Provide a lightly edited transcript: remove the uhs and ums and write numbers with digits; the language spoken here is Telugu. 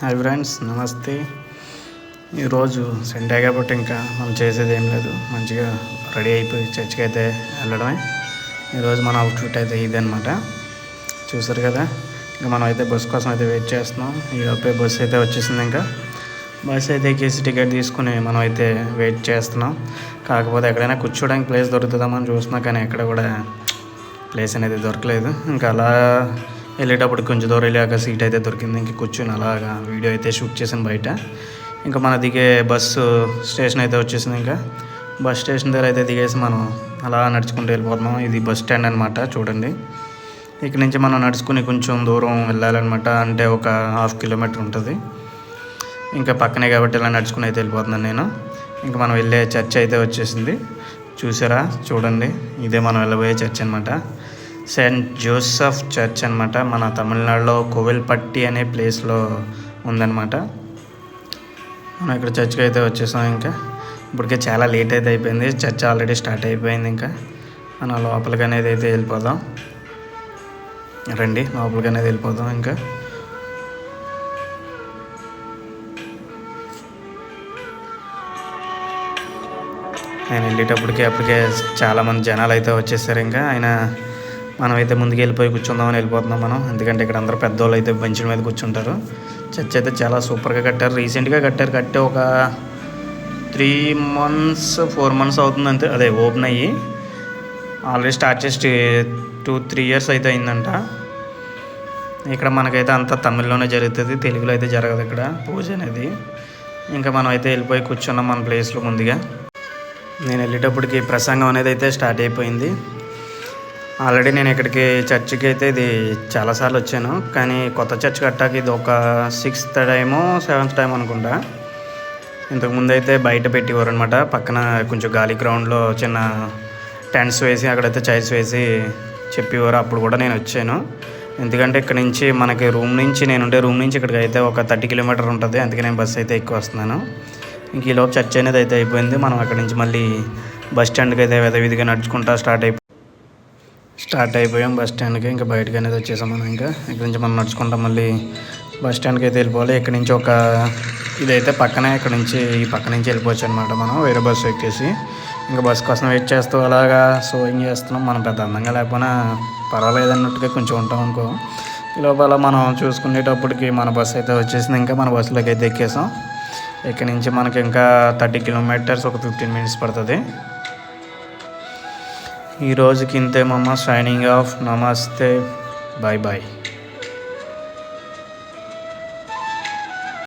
హాయ్ ఫ్రెండ్స్, నమస్తే. ఈరోజు సండే కాబట్టి ఇంకా మనం చేసేది ఏం లేదు, మంచిగా రెడీ అయిపోయి చర్చికి అయితే వెళ్ళడమే. ఈరోజు మన అవుట్ఫిట్ అయితే ఇదనమాట. చూసారు కదా, ఇంకా మనం అయితే బస్సు కోసం అయితే వెయిట్ చేస్తున్నాం. ఈలోపే బస్సు అయితే వచ్చేసింది. ఇంకా బస్సు అయితే ఎక్కేసి టికెట్ తీసుకుని మనం అయితే వెయిట్ చేస్తున్నాం. కాకపోతే ఎక్కడైనా కూర్చోడానికి ప్లేస్ దొరుకుతుందామని చూస్తున్నాం, కానీ ఎక్కడ కూడా ప్లేస్ అనేది దొరకలేదు. ఇంకా అలా వెళ్ళేటప్పుడు కొంచెం దూరం వెళ్ళాక సీట్ అయితే దొరికింది. ఇంక కూర్చొని అలాగా వీడియో అయితే షూట్ చేసాను బయట. ఇంకా మన దిగే బస్సు స్టేషన్ అయితే వచ్చేసింది. ఇంకా బస్ స్టేషన్ దగ్గర అయితే దిగేసి మనం అలా నడుచుకుంటూ వెళ్ళిపోతున్నాం. ఇది బస్ స్టాండ్ అనమాట. చూడండి, ఇక్కడ నుంచి మనం నడుచుకుని కొంచెం దూరం వెళ్ళాలన్నమాట. అంటే ఒక 1/2 కిలోమీటర్ ఉంటుంది. ఇంకా పక్కనే కాబట్టి ఇలా నడుచుకుని అయితే వెళ్ళిపోతున్నాను నేను. ఇంకా మనం వెళ్ళే చర్చ్ అయితే వచ్చేసింది. చూసారా, చూడండి, ఇదే మనం వెళ్ళబోయే చర్చ్ అనమాట. సెయింట్ జోసెఫ్ చర్చ్ అనమాట. మన తమిళనాడులో కోవిల్పట్టి అనే ప్లేస్లో ఉందన్నమాట. మనం ఇక్కడ చర్చ్కి అయితే వచ్చేసాం. ఇంకా ఇప్పటికే చాలా లేట్ అయితే అయిపోయింది. చర్చ్ ఆల్రెడీ స్టార్ట్ అయిపోయింది. ఇంకా మనం లోపలికి అనేది అయితే వెళ్ళిపోదాం. రండి, లోపలికి అనేది వెళ్ళిపోదాం. ఇంకా నేను వెళ్ళేటప్పటికే అప్పటికే చాలామంది జనాలు అయితే వచ్చేసారు. ఇంకా మనమైతే ముందుకు వెళ్ళిపోయి కూర్చుందామని వెళ్ళిపోతున్నాం మనం. ఎందుకంటే ఇక్కడ అందరూ పెద్దవాళ్ళు అయితే బెంచ్ల మీద కూర్చుంటారు. చర్చ్ అయితే చాలా సూపర్గా కట్టారు. రీసెంట్గా కట్టే ఒక 4 months అవుతుంది అంతే. అదే ఓపెన్ అయ్యి ఆల్రెడీ స్టార్ట్ చేసి 2-3 years అయితే అయిందంట. ఇక్కడ మనకైతే అంతా తమిళ్లోనే జరుగుతుంది, తెలుగులో అయితే జరగదు ఇక్కడ పూజ అనేది. ఇంకా మనం అయితే వెళ్ళిపోయి కూర్చున్నాం మన ప్లేస్లో. ముందుగా నేను వెళ్ళేటప్పటికి ప్రసంగం అనేది అయితే స్టార్ట్ అయిపోయింది. ఆల్రెడీ నేను ఇక్కడికి చర్చికి అయితే ఇది చాలాసార్లు వచ్చాను, కానీ కొత్త చర్చ్ కట్టాక ఇది ఒక 6th టైమో 7th టైం అనుకుంటా. ఇంతకుముందు అయితే బయట పెట్టేవారు అనమాట. పక్కన కొంచెం గాలి గ్రౌండ్లో చిన్న టెంట్స్ వేసి అక్కడైతే చైర్స్ వేసి చెప్పేవారు. అప్పుడు కూడా నేను వచ్చాను. ఎందుకంటే ఇక్కడ నుంచి మనకి నేనుండే రూమ్ నుంచి ఇక్కడికి అయితే ఒక 30 kilometers ఉంటుంది. అందుకే నేను బస్సు అయితే ఎక్కువ వస్తున్నాను. ఇంక ఈలోపు చర్చ్ అనేది అయితే అయిపోయింది. మనం అక్కడి నుంచి మళ్ళీ బస్ స్టాండ్కి అయితే విధిగా నడుచుకుంటా స్టార్ట్ అయిపోయాం బస్ స్టాండ్కి. ఇంకా బయటకి అనేది వచ్చేసాం మనం. ఇంకా ఇక్కడ నుంచి మనం నడుచుకుంటాం మళ్ళీ బస్ స్టాండ్కి అయితే వెళ్ళిపోవాలి. ఇక్కడ నుంచి ఇదైతే పక్కనే, ఈ పక్క నుంచి వెళ్ళిపోవచ్చు అనమాట. మనం వేరే బస్సు ఎక్కేసి ఇంకా బస్ కోసం వెయిట్ చేస్తూ అలాగా షోయింగ్ చేస్తున్నాం. మనం పెద్ద అందంగా లేకపోయినా పర్వాలేదు అన్నట్టుగా కొంచెం ఉంటాం అనుకో. ఈ లోపల మనం చూసుకునేటప్పటికి మన బస్సు అయితే వచ్చేసింది. ఇంకా మన బస్సులోకి అయితే ఎక్కేసాం. ఇక్కడ నుంచి మనకి ఇంకా 30 kilometers, ఒక 15 minutes పడుతుంది. ఈ రోజుకి ఇంతే మమ్మ. Signing off. నమస్తే, బాయ్ బాయ్.